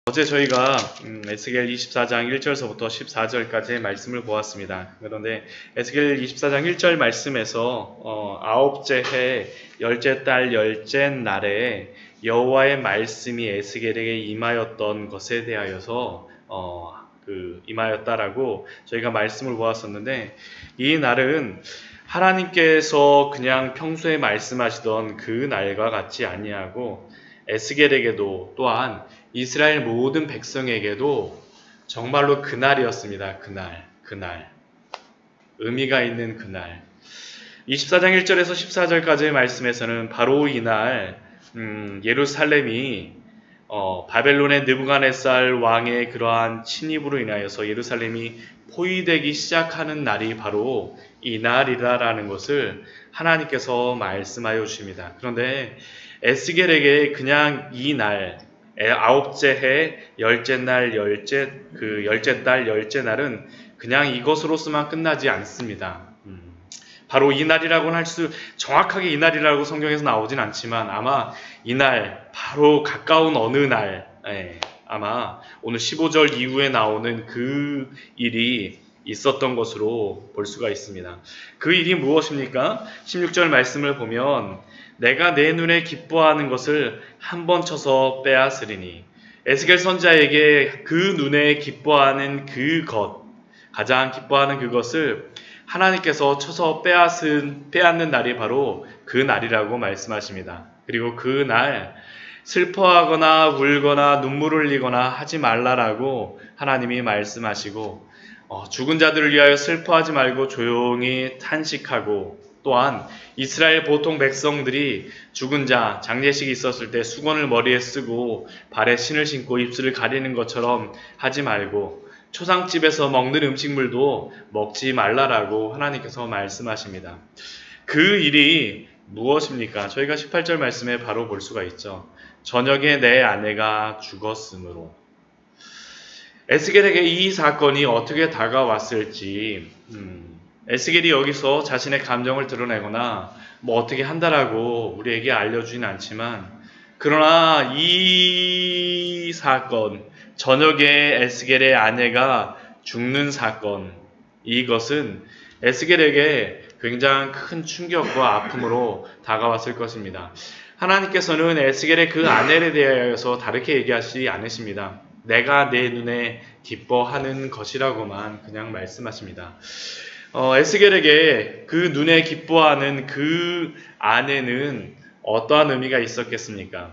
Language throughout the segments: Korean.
어제 저희가 에스겔 24장 1절서부터 14절까지의 말씀을 보았습니다. 그런데 에스겔 24장 1절 말씀에서 아홉째 해 열째 달 열째 날에 여호와의 말씀이 에스겔에게 임하였던 것에 대하여서 임하였다라고 저희가 말씀을 보았었는데, 이 날은 하나님께서 그냥 평소에 말씀하시던 그 날과 같지 아니하고 에스겔에게도 또한 이스라엘 모든 백성에게도 정말로 그날이었습니다. 그날. 의미가 있는 그날. 24장 1절에서 14절까지의 말씀에서는 바로 이날 예루살렘이 바벨론의 느부갓네살 왕의 그러한 침입으로 인하여서 예루살렘이 포위되기 시작하는 날이 바로 이날이라는 것을 하나님께서 말씀하여 주십니다. 그런데 에스겔에게 그냥 이 날, 아홉째 해 열째 날 열째 달 열째 날은 그냥 이것으로서만 끝나지 않습니다. 바로 이날이라고는 정확하게 이날이라고 성경에서 나오진 않지만 아마 이날 바로 가까운 어느 날, 아마 오늘 15절 이후에 나오는 그 일이 있었던 것으로 볼 수가 있습니다. 그 일이 무엇입니까? 16절 말씀을 보면 내가 내 눈에 기뻐하는 것을 한 번 쳐서 빼앗으리니, 에스겔 선지자에게 그 눈에 기뻐하는 가장 기뻐하는 그것을 하나님께서 쳐서 빼앗는 날이 바로 그 날이라고 말씀하십니다. 그리고 그 날 슬퍼하거나 울거나 눈물을 흘리거나 하지 말라라고 하나님이 말씀하시고, 죽은 자들을 위하여 슬퍼하지 말고 조용히 탄식하고, 또한 이스라엘 보통 백성들이 죽은 자 장례식이 있었을 때 수건을 머리에 쓰고 발에 신을 신고 입술을 가리는 것처럼 하지 말고 초상집에서 먹는 음식물도 먹지 말라라고 하나님께서 말씀하십니다. 그 일이 무엇입니까? 저희가 18절 말씀에 바로 볼 수가 있죠. 저녁에 내 아내가 죽었으므로. 에스겔에게 이 사건이 어떻게 다가왔을지, 에스겔이 여기서 자신의 감정을 드러내거나 어떻게 한다라고 우리에게 알려주진 않지만, 그러나 이 사건, 저녁에 에스겔의 아내가 죽는 사건, 이것은 에스겔에게 굉장히 큰 충격과 아픔으로 다가왔을 것입니다. 하나님께서는 에스겔의 그 아내에 대하여서 다르게 얘기하시지 않으십니다. 내가 내 눈에 기뻐하는 것이라고만 그냥 말씀하십니다. 에스겔에게 그 눈에 기뻐하는 그 아내는 어떠한 의미가 있었겠습니까?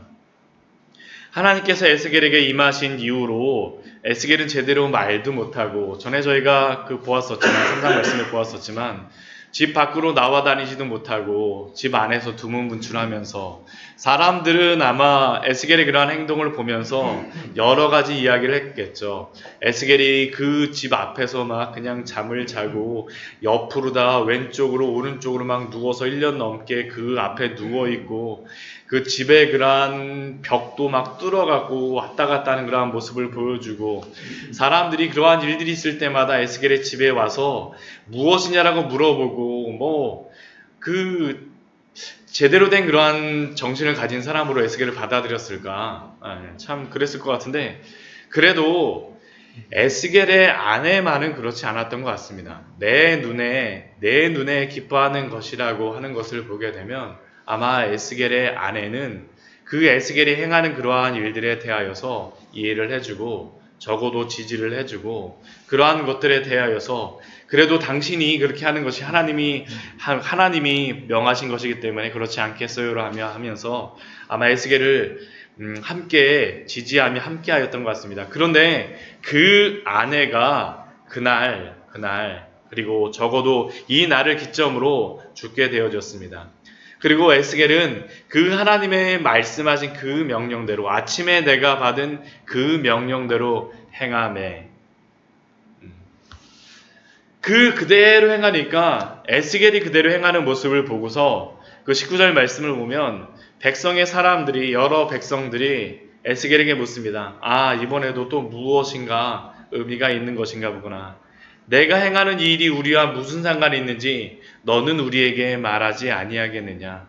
하나님께서 에스겔에게 임하신 이후로 에스겔은 제대로 말도 못하고, 전에 저희가 보았었지만, 상상 말씀을 보았었지만, 집 밖으로 나와 다니지도 못하고 집 안에서 두문분출하면서, 사람들은 아마 에스겔의 그러한 행동을 보면서 여러 가지 이야기를 했겠죠. 에스겔이 그 집 앞에서 막 그냥 잠을 자고 옆으로 다 왼쪽으로 오른쪽으로 막 누워서 1년 넘게 그 앞에 누워있고, 그 집의 그러한 벽도 막 뚫어가고 왔다 갔다 하는 그러한 모습을 보여주고, 사람들이 그러한 일들이 있을 때마다 에스겔의 집에 와서 무엇이냐라고 물어보고, 제대로 된 그러한 정신을 가진 사람으로 에스겔을 받아들였을까? 참 그랬을 것 같은데, 그래도 에스겔의 아내만은 그렇지 않았던 것 같습니다. 내 눈에 기뻐하는 것이라고 하는 것을 보게 되면 아마 에스겔의 아내는 그 에스겔이 행하는 그러한 일들에 대하여서 이해를 해주고, 적어도 지지를 해주고, 그러한 것들에 대하여서 그래도 당신이 그렇게 하는 것이 하나님이 명하신 것이기 때문에 그렇지 않겠어요? 하면서 아마 에스겔을 함께 지지하며 함께 하였던 것 같습니다. 그런데 그 아내가 그날 그리고 적어도 이 날을 기점으로 죽게 되어졌습니다. 그리고 에스겔은 그 하나님의 말씀하신 그 명령대로, 아침에 내가 받은 그 명령대로 행하매, 그대로 행하니까 에스겔이 그대로 행하는 모습을 보고서 그 19절 말씀을 보면 여러 백성들이 에스겔에게 묻습니다. 이번에도 또 무엇인가 의미가 있는 것인가 보구나. 내가 행하는 이 일이 우리와 무슨 상관이 있는지 너는 우리에게 말하지 아니하겠느냐.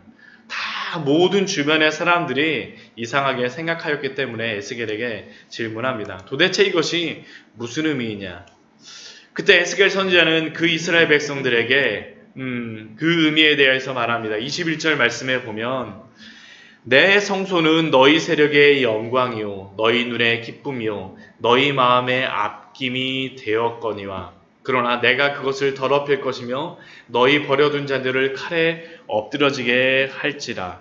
다 모든 주변의 사람들이 이상하게 생각하였기 때문에 에스겔에게 질문합니다. 도대체 이것이 무슨 의미이냐? 그때 에스겔 선지자는 그 이스라엘 백성들에게 그 의미에 대해서 말합니다. 21절 말씀에 보면 내 성소는 너희 세력의 영광이요 너희 눈의 기쁨이요 너희 마음의 앞김이 되었거니와 그러나 내가 그것을 더럽힐 것이며 너희 버려둔 자들을 칼에 엎드러지게 할지라.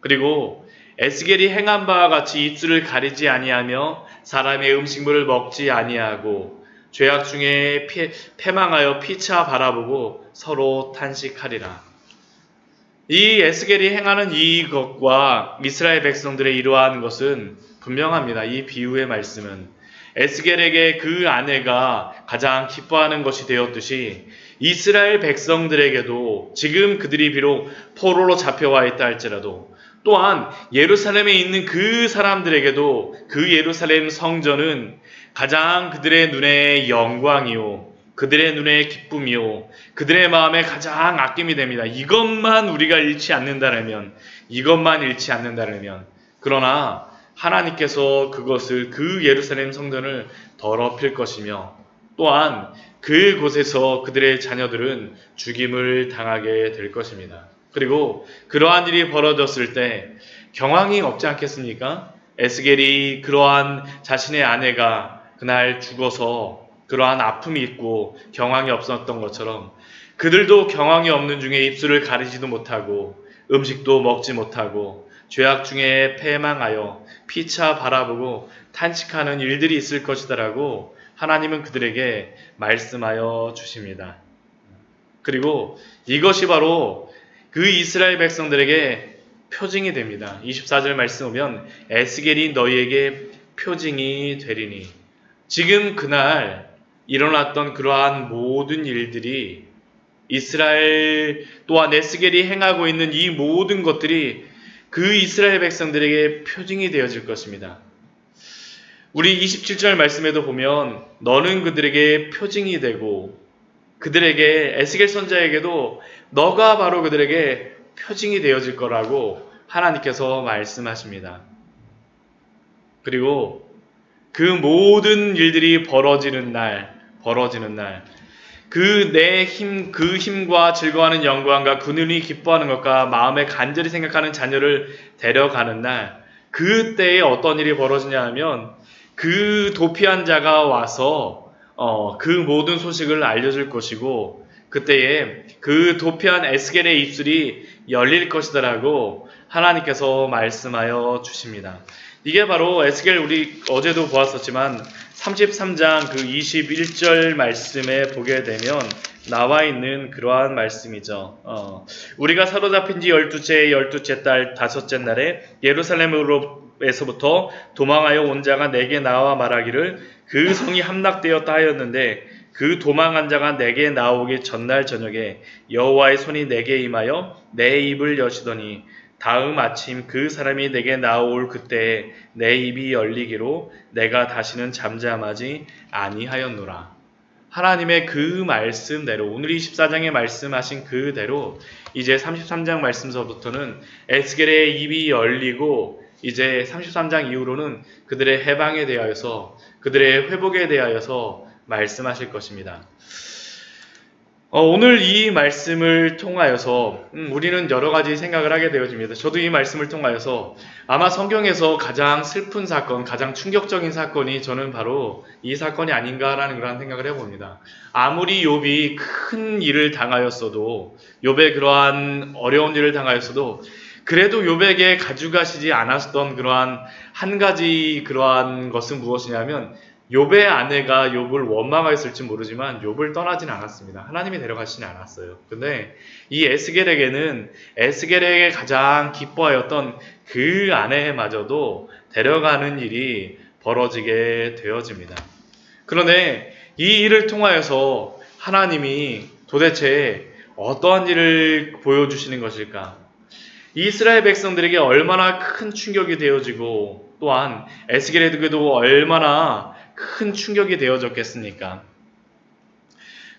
그리고 에스겔이 행한 바와 같이 입술을 가리지 아니하며 사람의 음식물을 먹지 아니하고 죄악 중에 패망하여 피차 바라보고 서로 탄식하리라. 이 에스겔이 행하는 이것과 이스라엘 백성들의 이러한 것은 분명합니다. 이 비유의 말씀은 에스겔에게 그 아내가 가장 기뻐하는 것이 되었듯이 이스라엘 백성들에게도 지금 그들이 비록 포로로 잡혀와 있다 할지라도 또한 예루살렘에 있는 그 사람들에게도 그 예루살렘 성전은 가장 그들의 눈에 영광이요 그들의 눈에 기쁨이요 그들의 마음에 가장 아낌이 됩니다. 이것만 우리가 잃지 않는다면 그러나 하나님께서 그것을 그 예루살렘 성전을 더럽힐 것이며 또한 그곳에서 그들의 자녀들은 죽임을 당하게 될 것입니다. 그리고 그러한 일이 벌어졌을 때 경황이 없지 않겠습니까? 에스겔이 그러한 자신의 아내가 그날 죽어서 그러한 아픔이 있고 경황이 없었던 것처럼 그들도 경황이 없는 중에 입술을 가리지도 못하고 음식도 먹지 못하고 죄악 중에 패망하여 피차 바라보고 탄식하는 일들이 있을 것이다라고 하나님은 그들에게 말씀하여 주십니다. 그리고 이것이 바로 그 이스라엘 백성들에게 표징이 됩니다. 24절 말씀 보면 에스겔이 너희에게 표징이 되리니 지금 그날 일어났던 그러한 모든 일들이 이스라엘 또한 에스겔이 행하고 있는 이 모든 것들이 그 이스라엘 백성들에게 표징이 되어질 것입니다. 우리 27절 말씀에도 보면 너는 그들에게 표징이 되고 그들에게 에스겔 선지자에게도 너가 바로 그들에게 표징이 되어질 거라고 하나님께서 말씀하십니다. 그리고 그 모든 일들이 벌어지는 날 그 힘과 즐거워하는 영광과 그 눈이 기뻐하는 것과 마음에 간절히 생각하는 자녀를 데려가는 날 그때에 어떤 일이 벌어지냐 하면 그 도피한 자가 와서 그 모든 소식을 알려줄 것이고 그때에 그 도피한 에스겔의 입술이 열릴 것이다라고 하나님께서 말씀하여 주십니다. 이게 바로 에스겔 우리 어제도 보았었지만 33장 그 21절 말씀에 보게 되면 나와 있는 그러한 말씀이죠. 우리가 사로잡힌 지 12째 달 5째 날에 예루살렘으로에서부터 도망하여 온 자가 내게 나와 말하기를 그 성이 함락되었다 하였는데 그 도망한 자가 내게 나오기 전날 저녁에 여호와의 손이 내게 임하여 내 입을 여시더니 다음 아침 그 사람이 내게 나올 그때에 내 입이 열리기로 내가 다시는 잠잠하지 아니하였노라. 하나님의 그 말씀대로 오늘 24장에 말씀하신 그대로 이제 33장 말씀서부터는 에스겔의 입이 열리고 이제 33장 이후로는 그들의 해방에 대하여서 그들의 회복에 대하여서 말씀하실 것입니다. 오늘 이 말씀을 통하여서 우리는 여러 가지 생각을 하게 되어집니다. 저도 이 말씀을 통하여서 아마 성경에서 가장 슬픈 사건, 가장 충격적인 사건이 저는 바로 이 사건이 아닌가라는 그런 생각을 해봅니다. 아무리 욥이 큰 일을 당하였어도 욥의 그러한 어려운 일을 당하였어도 그래도 욥에게 가져가시지 않았던 그러한 한 가지 그러한 것은 무엇이냐면 욥의 아내가 욥을 원망하였을지 모르지만 욥을 떠나진 않았습니다. 하나님이 데려가시진 않았어요. 근데 이 에스겔에게는 에스겔에게 가장 기뻐하였던 그 아내마저도 데려가는 일이 벌어지게 되어집니다. 그런데 이 일을 통하여서 하나님이 도대체 어떠한 일을 보여주시는 것일까? 이스라엘 백성들에게 얼마나 큰 충격이 되어지고 또한 에스겔에게도 얼마나 큰 충격이 되어졌겠습니까?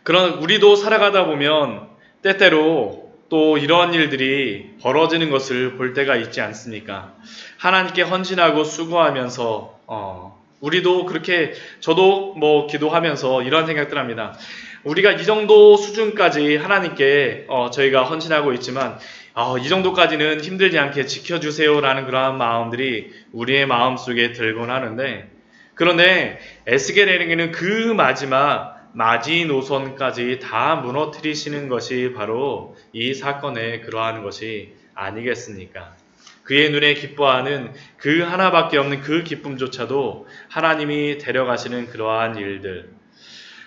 그런 우리도 살아가다 보면 때때로 또 이러한 일들이 벌어지는 것을 볼 때가 있지 않습니까? 하나님께 헌신하고 수고하면서 우리도 그렇게 저도 뭐 기도하면서 이런 생각들 합니다. 우리가 이 정도 수준까지 하나님께 저희가 헌신하고 있지만 이 정도까지는 힘들지 않게 지켜주세요라는 그러한 마음들이 우리의 마음속에 들곤 하는데, 그런데 에스겔에게는 그 마지노선까지 다 무너뜨리시는 것이 바로 이 사건의 그러한 것이 아니겠습니까? 그의 눈에 기뻐하는 그 하나밖에 없는 그 기쁨조차도 하나님이 데려가시는 그러한 일들.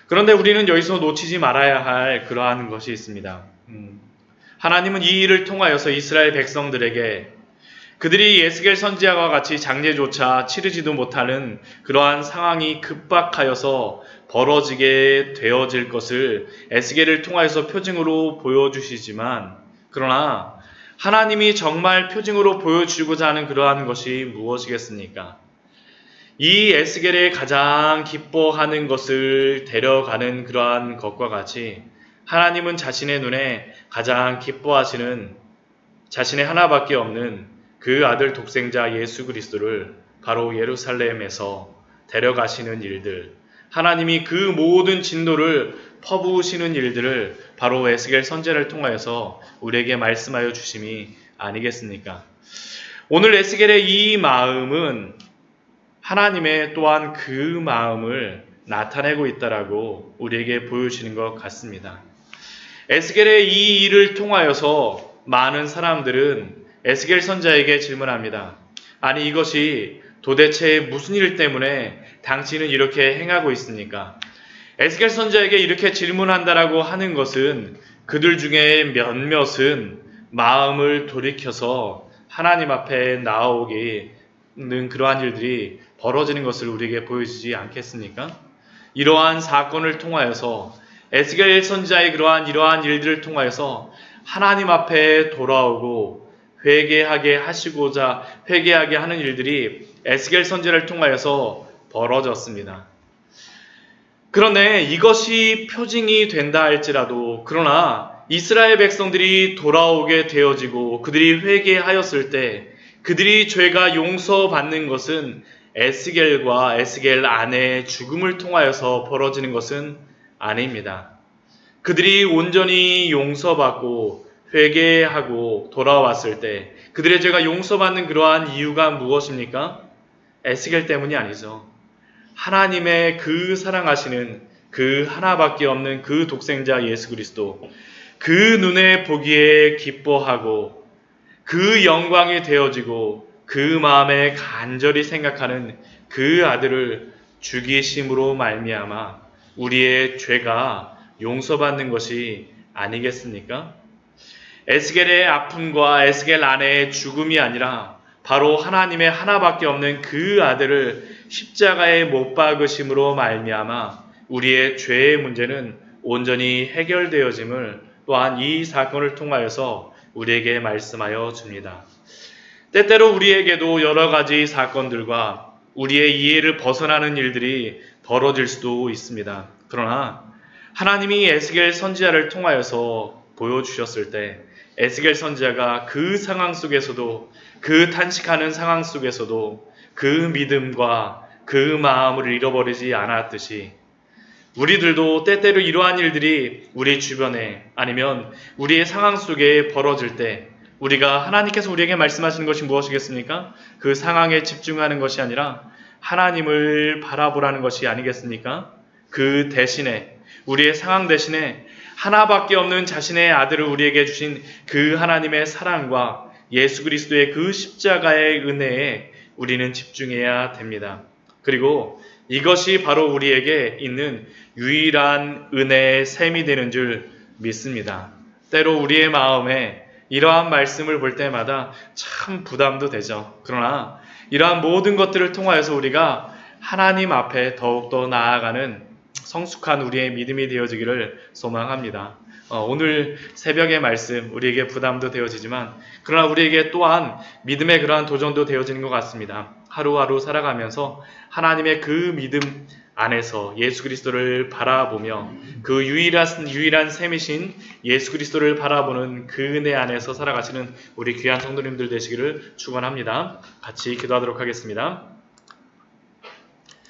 그런데 우리는 여기서 놓치지 말아야 할 그러한 것이 있습니다. 하나님은 이 일을 통하여서 이스라엘 백성들에게 그들이 에스겔 선지자와 같이 장례조차 치르지도 못하는 그러한 상황이 급박하여서 벌어지게 되어질 것을 에스겔을 통하여서 표징으로 보여주시지만, 그러나 하나님이 정말 표징으로 보여주고자 하는 그러한 것이 무엇이겠습니까? 이 에스겔의 가장 기뻐하는 것을 데려가는 그러한 것과 같이 하나님은 자신의 눈에 가장 기뻐하시는 자신의 하나밖에 없는 그 아들 독생자 예수 그리스도를 바로 예루살렘에서 데려가시는 일들, 하나님이 그 모든 진노를 퍼부으시는 일들을 바로 에스겔 선지자를 통하여서 우리에게 말씀하여 주심이 아니겠습니까? 오늘 에스겔의 이 마음은 하나님의 또한 그 마음을 나타내고 있다라고 우리에게 보여주시는 것 같습니다. 에스겔의 이 일을 통하여서 많은 사람들은 에스겔 선지자에게 질문합니다. 아니, 이것이 도대체 무슨 일 때문에 당신은 이렇게 행하고 있습니까? 에스겔 선지자에게 이렇게 질문한다라고 하는 것은 그들 중에 몇몇은 마음을 돌이켜서 하나님 앞에 나오기는 그러한 일들이 벌어지는 것을 우리에게 보여주지 않겠습니까? 이러한 사건을 통하여서 에스겔 선지자의 이러한 일들을 통하여서 하나님 앞에 돌아오고 회개하게 하는 일들이 에스겔 선지자를 통하여서 벌어졌습니다. 그런데 이것이 표징이 된다 할지라도, 그러나 이스라엘 백성들이 돌아오게 되어지고 그들이 회개하였을 때 그들이 죄가 용서받는 것은 에스겔과 에스겔 아내의 죽음을 통하여서 벌어지는 것은 아닙니다. 그들이 온전히 용서받고 회개하고 돌아왔을 때 그들의 죄가 용서받는 그러한 이유가 무엇입니까? 에스겔 때문이 아니죠. 하나님의 그 사랑하시는 그 하나밖에 없는 그 독생자 예수 그리스도, 그 눈에 보기에 기뻐하고 그 영광이 되어지고 그 마음에 간절히 생각하는 그 아들을 죽이심으로 말미암아 우리의 죄가 용서받는 것이 아니겠습니까? 에스겔의 아픔과 에스겔 아내의 죽음이 아니라 바로 하나님의 하나밖에 없는 그 아들을 십자가에 못 박으심으로 말미암아 우리의 죄의 문제는 온전히 해결되어짐을 또한 이 사건을 통하여서 우리에게 말씀하여 줍니다. 때때로 우리에게도 여러 가지 사건들과 우리의 이해를 벗어나는 일들이 벌어질 수도 있습니다. 그러나 하나님이 에스겔 선지자를 통하여서 보여주셨을 때 에스겔 선지자가 그 상황 속에서도, 그 탄식하는 상황 속에서도 그 믿음과 그 마음을 잃어버리지 않았듯이 우리들도 때때로 이러한 일들이 우리 주변에 아니면 우리의 상황 속에 벌어질 때 우리가 하나님께서 우리에게 말씀하시는 것이 무엇이겠습니까? 그 상황에 집중하는 것이 아니라 하나님을 바라보라는 것이 아니겠습니까? 그 대신에 우리의 상황 대신에 하나밖에 없는 자신의 아들을 우리에게 주신 그 하나님의 사랑과 예수 그리스도의 그 십자가의 은혜에 우리는 집중해야 됩니다. 그리고 이것이 바로 우리에게 있는 유일한 은혜의 셈이 되는 줄 믿습니다. 때로 우리의 마음에 이러한 말씀을 볼 때마다 참 부담도 되죠. 그러나 이러한 모든 것들을 통하여서 우리가 하나님 앞에 더욱더 나아가는 성숙한 우리의 믿음이 되어지기를 소망합니다. 오늘 새벽의 말씀 우리에게 부담도 되어지지만 그러나 우리에게 또한 믿음의 그러한 도전도 되어지는 것 같습니다. 하루하루 살아가면서 하나님의 그 믿음 안에서 예수 그리스도를 바라보며 그 유일한 셈이신 예수 그리스도를 바라보는 그 은혜 안에서 살아가시는 우리 귀한 성도님들 되시기를 축원합니다. 같이 기도하도록 하겠습니다.